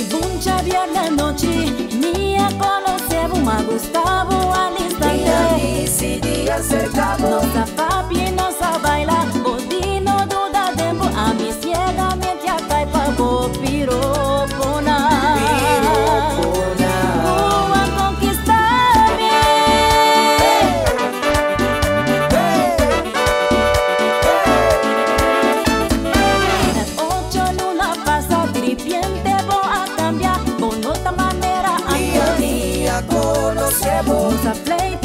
buncha viernes noche, mía conocebo, me gustavo al instante. Día si día cercado, nos a papi, nos a bailar, bodi no duda tempo, a mi ciega me te acai pa go piropona. Voa conquistar-me. Ocho luna pasa, tripiente voa cambiar, con otra manera. Día conocemos, nos a play